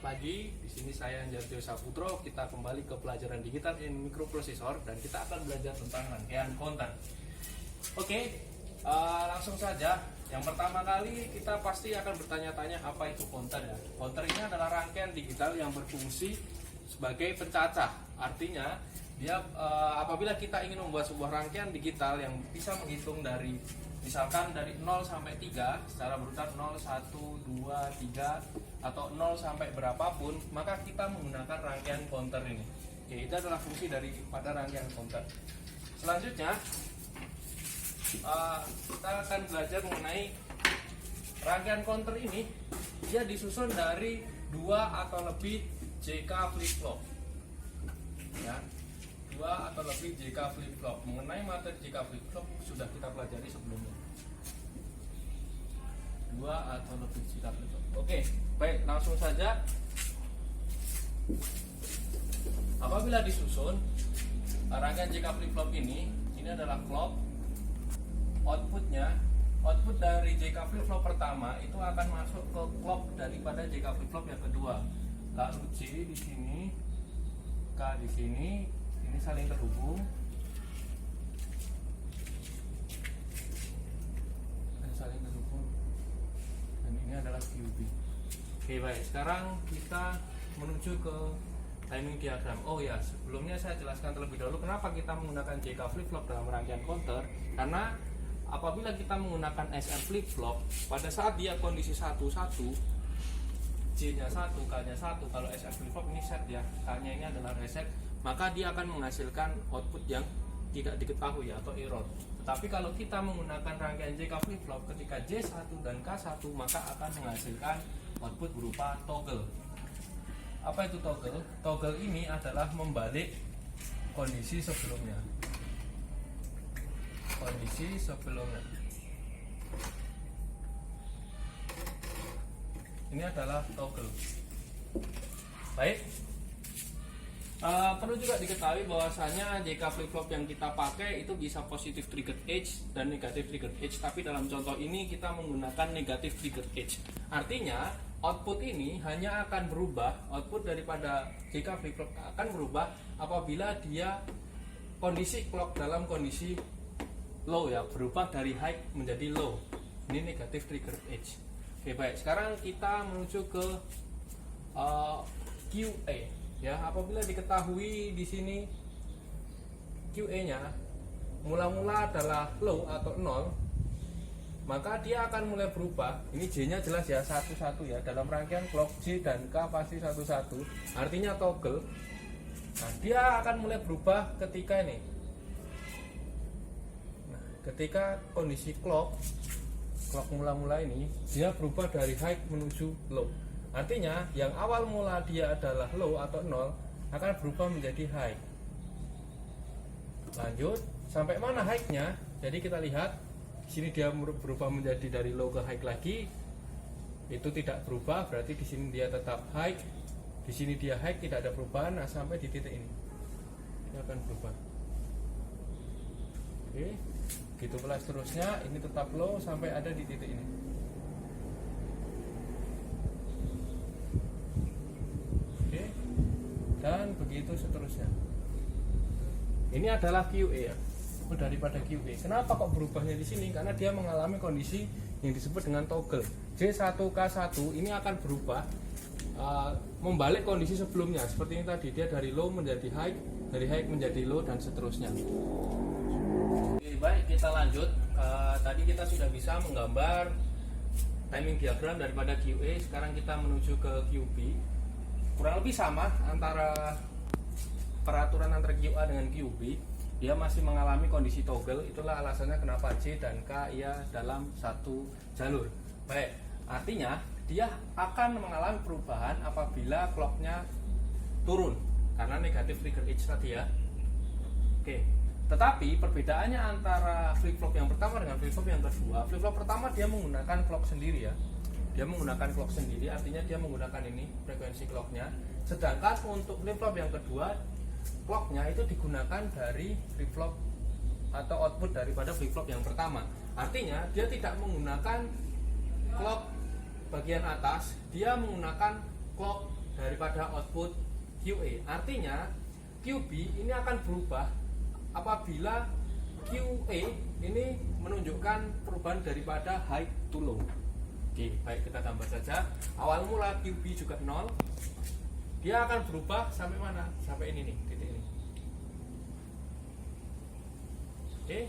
pagi. Di sini saya Anjarjo Saputro. Kita kembali ke pelajaran digital in microprocessor dan kita akan belajar tentang rangkaian konten. Oke, langsung saja. Yang pertama kali kita pasti akan bertanya-tanya apa itu konten ya. Konten ini adalah rangkaian digital yang berfungsi sebagai pencacah. Artinya dia apabila kita ingin membuat sebuah rangkaian digital yang bisa menghitung dari misalkan dari 0 sampai 3 secara berurutan 0, 1, 2, 3 atau 0 sampai berapapun, maka kita menggunakan rangkaian counter ini. Oke, itu adalah fungsi daripada rangkaian counter. Selanjutnya kita akan belajar mengenai rangkaian counter ini. Dia disusun dari 2 atau lebih JK flip-flop ya, 2 atau lebih JK flip-flop. Mengenai materi JK flip-flop sudah kita pelajari sebelumnya. 2 atau lebih JK flip-flop. Oke, baik, langsung saja. Apabila disusun rangkaian JK flip-flop ini adalah clock. Output dari JK flip-flop pertama itu akan masuk ke clock daripada JK flip-flop yang kedua. Lalu J di sini, K di sini, ini saling terhubung. Dan ini adalah QB. Oke, baik. Sekarang kita menuju ke timing diagram. Oh ya, sebelumnya saya jelaskan terlebih dahulu kenapa kita menggunakan JK flip-flop dalam rangkaian counter. Karena apabila kita menggunakan SR flip-flop, pada saat dia kondisi 1, 1, J-nya 1, K-nya 1, kalau SR flip-flop ini set ya, K-nya ini adalah reset, maka dia akan menghasilkan output yang tidak diketahui atau error. Tetapi kalau kita menggunakan rangkaian JK flip-flop, ketika J1 dan K1 maka akan menghasilkan output berupa toggle. Apa itu toggle? Toggle ini adalah membalik kondisi sebelumnya. Kondisi sebelumnya. Ini adalah toggle. Baik. Perlu juga diketahui bahwasanya JK flip-flop yang kita pakai itu bisa positif triggered edge dan negatif triggered edge, tapi dalam contoh ini kita menggunakan negatif triggered edge. Artinya output ini hanya akan berubah, output daripada JK flip-flop akan berubah apabila dia kondisi clock dalam kondisi low ya, berubah dari high menjadi low. Ini negatif triggered edge. Oke, baik, sekarang kita menuju ke QA. Ya, apabila diketahui di sini QA-nya mula-mula adalah low atau 0, maka dia akan mulai berubah. Ini J-nya jelas ya, 1, 1 ya. Dalam rangkaian clock J dan K pasti 1, 1. Artinya toggle. Nah, dia akan mulai berubah ketika ini. Nah, ketika kondisi clock mula-mula ini dia berubah dari high menuju low. Artinya yang awal mula dia adalah low atau 0 akan berubah menjadi high. Lanjut sampai mana high-nya? Jadi kita lihat di sini dia berubah menjadi dari low ke high lagi. Itu tidak berubah, berarti di sini dia tetap high. Di sini dia high, tidak ada perubahan. Nah, sampai di titik ini dia akan berubah. Oke, gitu pula seterusnya. Ini tetap low sampai ada di titik ini. Dan begitu seterusnya. Ini adalah QA ya, daripada QA. Kenapa kok berubahnya di sini? Karena dia mengalami kondisi yang disebut dengan toggle. J1K1 ini akan berubah membalik kondisi sebelumnya. Seperti ini tadi, dia dari low menjadi high, dari high menjadi low dan seterusnya. Oke, baik, kita lanjut. Tadi kita sudah bisa menggambar timing diagram daripada QA. Sekarang kita menuju ke QB. Kurang lebih sama antara peraturan antara QA dengan QB. Dia masih mengalami kondisi toggle. Itulah alasannya kenapa J dan K ia dalam satu jalur. Baik, artinya dia akan mengalami perubahan apabila clocknya turun karena negatif trigger edge tadi ya. Oke, tetapi perbedaannya antara flip-flop yang pertama dengan flip-flop yang kedua, flip-flop pertama dia menggunakan clock sendiri ya. Dia menggunakan clock sendiri, artinya dia menggunakan ini frekuensi clocknya. Sedangkan untuk flip-flop yang kedua, clocknya itu digunakan dari flip-flop atau output daripada flip-flop yang pertama. Artinya dia tidak menggunakan clock bagian atas, dia menggunakan clock daripada output QA. Artinya QB ini akan berubah apabila QA ini menunjukkan perubahan daripada high to low. Oke, baik, kita tambah saja. Awal mula QB juga 0. Dia akan berubah sampai mana? Sampai ini nih, titik ini. Oke.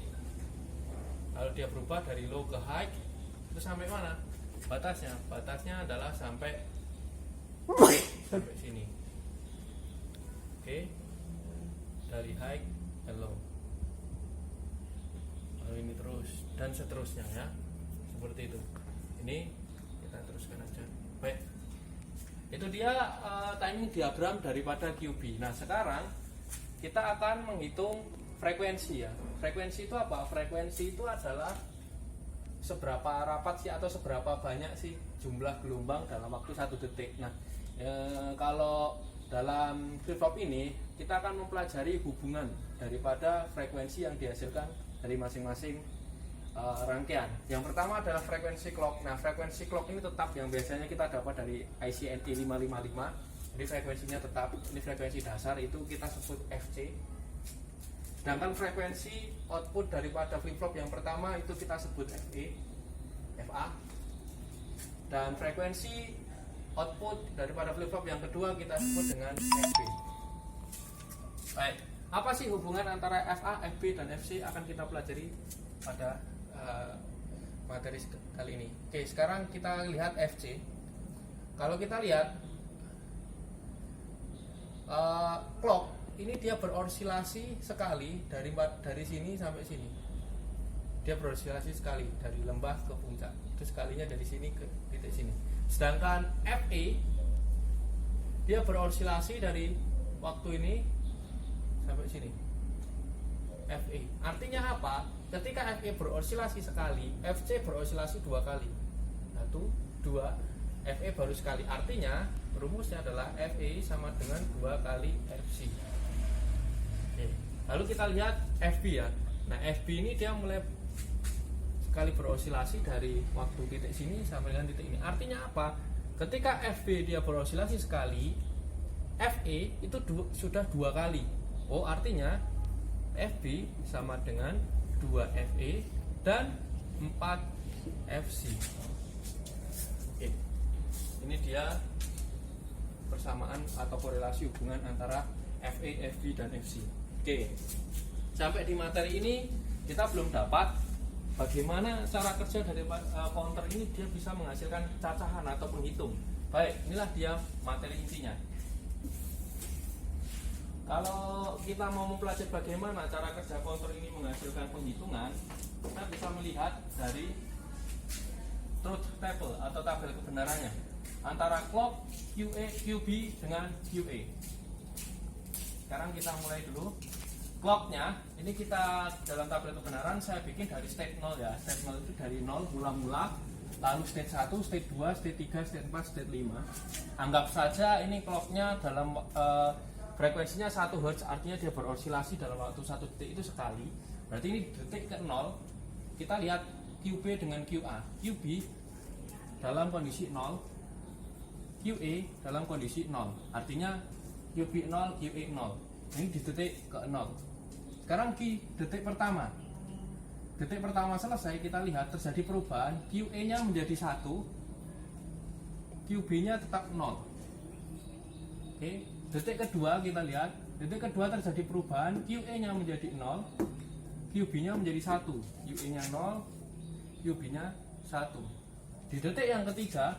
Kalau dia berubah dari low ke high, itu sampai mana? Batasnya. Batasnya adalah sampai sini. Oke. Dari high ke low. Lalu ini terus dan seterusnya ya. Seperti itu. Ini kita teruskan aja. Baik. Itu dia timing diagram daripada QB. Nah, sekarang kita akan menghitung frekuensi ya. Frekuensi itu apa? Frekuensi itu adalah seberapa rapat sih atau seberapa banyak sih jumlah gelombang dalam waktu 1 detik. Nah, kalau dalam flip-flop ini kita akan mempelajari hubungan daripada frekuensi yang dihasilkan dari masing-masing rangkaian. Yang pertama adalah frekuensi clock. Nah, frekuensi clock ini tetap yang biasanya kita dapat dari IC NT555. Jadi frekuensinya tetap, ini frekuensi dasar itu kita sebut FC. Sedangkan frekuensi output daripada flip-flop yang pertama itu kita sebut FA. Dan frekuensi output daripada flip-flop yang kedua kita sebut dengan FB. Baik, apa sih hubungan antara FA, FB dan FC akan kita pelajari pada materi kali ini. Oke, sekarang kita lihat FC. Kalau kita lihat clock ini dia beroscilasi sekali dari sini sampai sini. Dia beroscilasi sekali dari lembah ke puncak. Itu sekalinya dari sini ke titik sini. Sedangkan FA dia beroscilasi dari waktu ini sampai sini. FA artinya apa? Ketika FA beroscilasi sekali, FC beroscilasi 2 kali. 1, 2, FA baru sekali. Artinya rumusnya adalah FA sama dengan 2 kali FC. Oke. Lalu kita lihat FB ya. Nah, FB ini dia mulai sekali beroscilasi dari waktu titik sini sampai dengan titik ini. Artinya apa? Ketika FB dia beroscilasi sekali, FA itu sudah 2 kali. Oh, artinya FB sama dengan 2 FA dan 4 FC. Oke. Ini dia persamaan atau korelasi hubungan antara FA, FB dan FC. Oke. Sampai di materi ini kita belum dapat bagaimana cara kerja dari counter ini dia bisa menghasilkan cacahan atau penghitung. Baik, inilah dia materi intinya. Kalau kita mau mempelajari bagaimana cara kerja counter ini menghasilkan penghitungan, kita bisa melihat dari truth table atau tabel kebenarannya antara clock, QA, QB dengan QA. Sekarang kita mulai dulu. Clocknya, ini kita dalam tabel kebenaran saya bikin dari state 0 ya. State 0 itu dari 0 mula-mula, lalu state 1, state 2, state 3, state 4, state 5. Anggap saja ini clocknya dalam frekuensinya 1 Hz, artinya dia beroscilasi dalam waktu 1 detik itu sekali. Berarti ini detik ke 0. Kita lihat QB dengan QA. QB dalam kondisi 0, QA dalam kondisi 0. Artinya QB 0, QA 0. Ini di detik ke 0. Sekarang detik pertama. Detik pertama selesai, kita lihat terjadi perubahan. QA-nya menjadi 1, QB-nya tetap 0. Oke. Detik kedua kita lihat, detik kedua terjadi perubahan, QA-nya menjadi 0, QB-nya menjadi 1, QA-nya 0, QB-nya 1. Di detik yang ketiga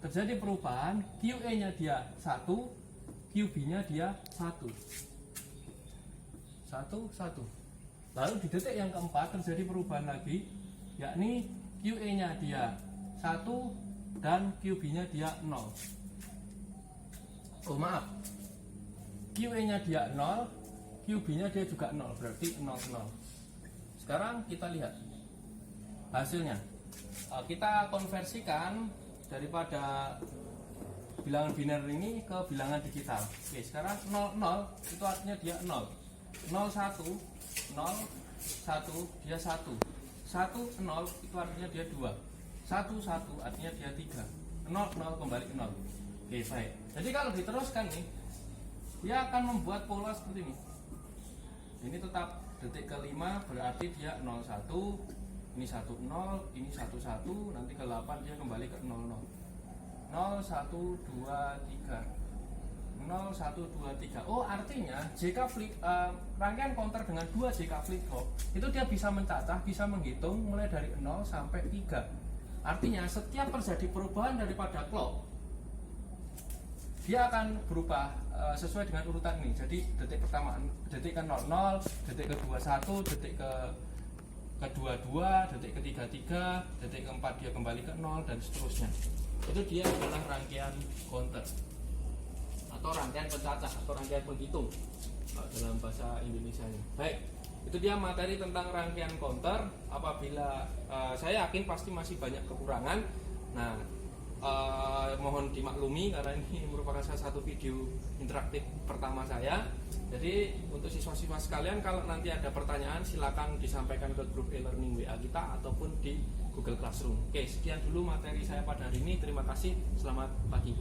terjadi perubahan, QA-nya dia 1, QB-nya dia 1. 1. Lalu di detik yang keempat terjadi perubahan lagi, yakni QA-nya dia 1 dan QB-nya dia 0. Oh maaf, QA-nya dia 0, QB-nya dia juga 0, berarti 0, 0. Sekarang kita lihat hasilnya. Kita konversikan daripada bilangan biner ini ke bilangan digital. Oke, sekarang 0, 0 itu artinya dia 0. 0, 1, 0, 1 dia 1. 1, 0 itu artinya dia 2. 1, 1 artinya dia 3. 0, 0 kembali ke 0. Oke, baik. Jadi kalau diteruskan nih, dia akan membuat pola seperti ini. Ini tetap detik kelima, berarti dia 01, ini 10, ini 11, nanti ke 8 dia kembali ke 00. 0, 1, 2, 3. 0, 1, 2, 3. Oh, artinya JK flip rangkaian counter dengan 2 JK flip flop itu dia bisa mencacah, bisa menghitung mulai dari 0 sampai 3. Artinya setiap terjadi perubahan daripada clock, dia akan berubah sesuai dengan urutan ini. Jadi detik pertama, detik ke 00, detik ke 21, detik ke 22, detik ke 33, detik keempat dia kembali ke 0 dan seterusnya. Itu dia adalah rangkaian counter atau rangkaian pencacah atau rangkaian penghitung dalam bahasa Indonesianya. Baik, itu dia materi tentang rangkaian counter. Apabila saya yakin pasti masih banyak kekurangan. Nah, mohon dimaklumi karena ini merupakan salah satu video interaktif pertama saya. Jadi untuk siswa-siswa sekalian, kalau nanti ada pertanyaan silakan disampaikan ke grup e-learning WA kita ataupun di Google Classroom. Oke, sekian dulu materi saya pada hari ini. Terima kasih, selamat pagi.